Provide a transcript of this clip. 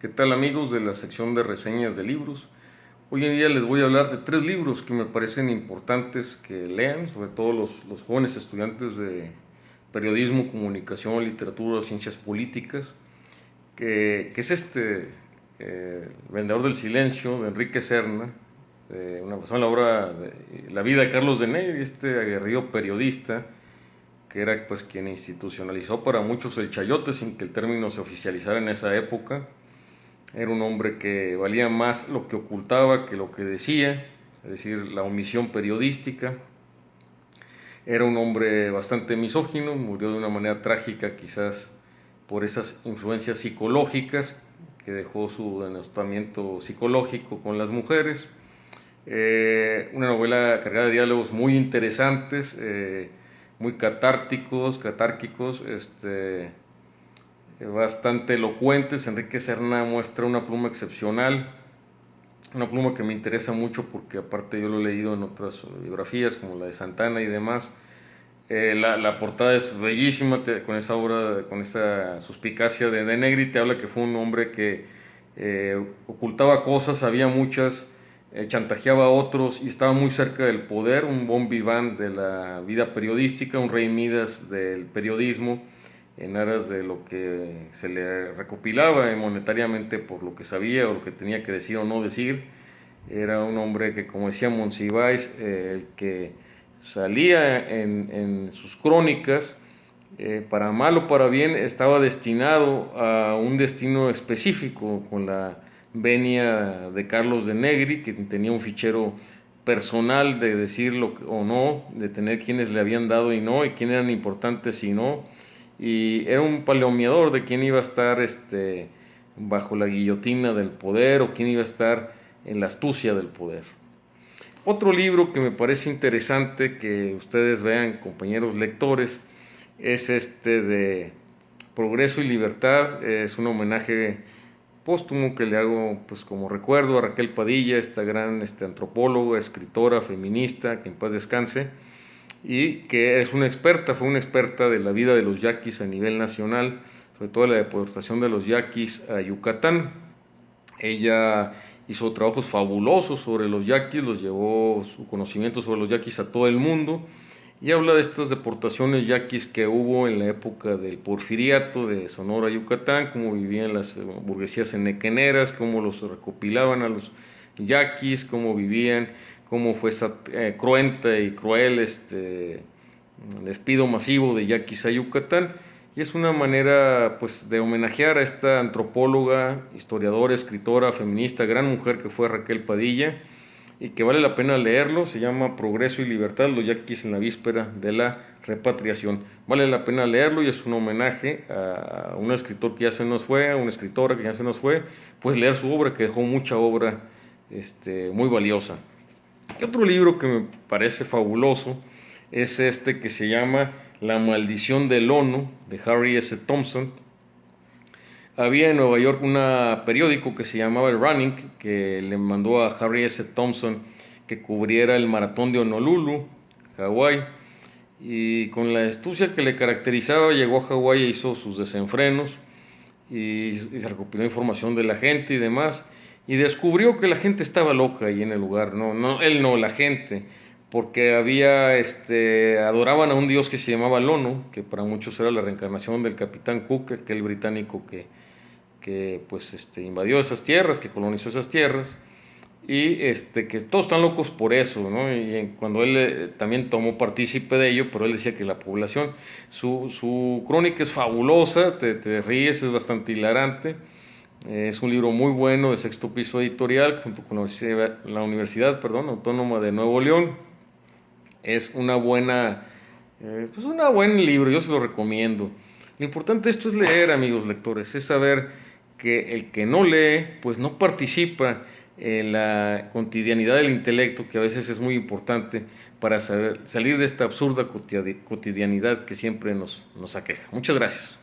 ¿Qué tal amigos de la sección de reseñas de libros? Hoy en día les voy a hablar de 3 libros que me parecen importantes que lean, sobre todo los jóvenes estudiantes de periodismo, comunicación, literatura, ciencias políticas, que es El Vendedor del Silencio, de Enrique Serna, una basada en la obra de La vida de Carlos de Ney, este aguerrido periodista que era pues quien institucionalizó para muchos el chayote sin que el término se oficializara en esa época. Era un hombre que valía más lo que ocultaba que lo que decía, es decir, la omisión periodística. Era un hombre bastante misógino, murió de una manera trágica quizás por esas influencias psicológicas que dejó su denostamiento psicológico con las mujeres. Una novela cargada de diálogos muy interesantes, muy catárquicos, bastante elocuentes. Enrique Serna muestra una pluma excepcional, una pluma que me interesa mucho porque aparte yo lo he leído en otras biografías como la de Santana y demás. La portada es bellísima con esa obra, con esa suspicacia de Negri. Te habla que fue un hombre que ocultaba cosas, sabía muchas, chantajeaba a otros y estaba muy cerca del poder, un bon vivant de la vida periodística, un rey Midas del periodismo, en aras de lo que se le recopilaba monetariamente por lo que sabía o lo que tenía que decir o no decir. Era un hombre que, como decía Monsiváis, el que salía en sus crónicas, para mal o para bien, estaba destinado a un destino específico, con la venia de Carlos de Negri, que tenía un fichero personal de decir lo que, o no, de tener quienes le habían dado y no, y quién eran importantes y no, y era un palomeador de quién iba a estar bajo la guillotina del poder o quién iba a estar en la astucia del poder. Otro libro que me parece interesante que ustedes vean, compañeros lectores, es este de Progreso y Libertad. Es un homenaje póstumo que le hago pues como recuerdo a Raquel Padilla, esta gran antropóloga, escritora, feminista, que en paz descanse, y que es una experta, fue una experta de la vida de los yaquis a nivel nacional, sobre todo la deportación de los yaquis a Yucatán. Ella hizo trabajos fabulosos sobre los yaquis, los llevó su conocimiento sobre los yaquis a todo el mundo, y habla de estas deportaciones yaquis que hubo en la época del porfiriato de Sonora, Yucatán, cómo vivían las burguesías enequeneras, cómo los recopilaban a los yaquis, cómo vivían, cómo fue esa cruenta y cruel despido masivo de yaquis a Yucatán. Y es una manera pues de homenajear a esta antropóloga, historiadora, escritora, feminista, gran mujer que fue Raquel Padilla, y que vale la pena leerlo. Se llama Progreso y Libertad, los yaquis en la víspera de la repatriación. Vale la pena leerlo y es un homenaje a un escritor que ya se nos fue, a una escritora que ya se nos fue, pues leer su obra, que dejó mucha obra muy valiosa. Y otro libro que me parece fabuloso es este que se llama La maldición del Ono, de Harry S. Thompson. Había en Nueva York un periódico que se llamaba El Running, que le mandó a Harry S. Thompson que cubriera el maratón de Honolulu, Hawái, y con la astucia que le caracterizaba llegó a Hawái e hizo sus desenfrenos y se recopiló información de la gente y demás, y descubrió que la gente estaba loca ahí en el lugar. Él no, la gente, porque adoraban a un dios que se llamaba Lono, que para muchos era la reencarnación del Capitán Cook, aquel británico que pues invadió esas tierras, que colonizó esas tierras, y que todos están locos por eso, ¿no? Y cuando él también tomó partícipe de ello, pero él decía que la población, su crónica es fabulosa, te ríes, es bastante hilarante. Es un libro muy bueno de Sexto Piso Editorial, junto con la Universidad Autónoma de Nuevo León. Es una buena, pues un buen libro, yo se lo recomiendo. Lo importante de esto es leer, amigos lectores, es saber que el que no lee, pues no participa en la cotidianidad del intelecto, que a veces es muy importante para salir de esta absurda cotidianidad que siempre nos aqueja. Muchas gracias.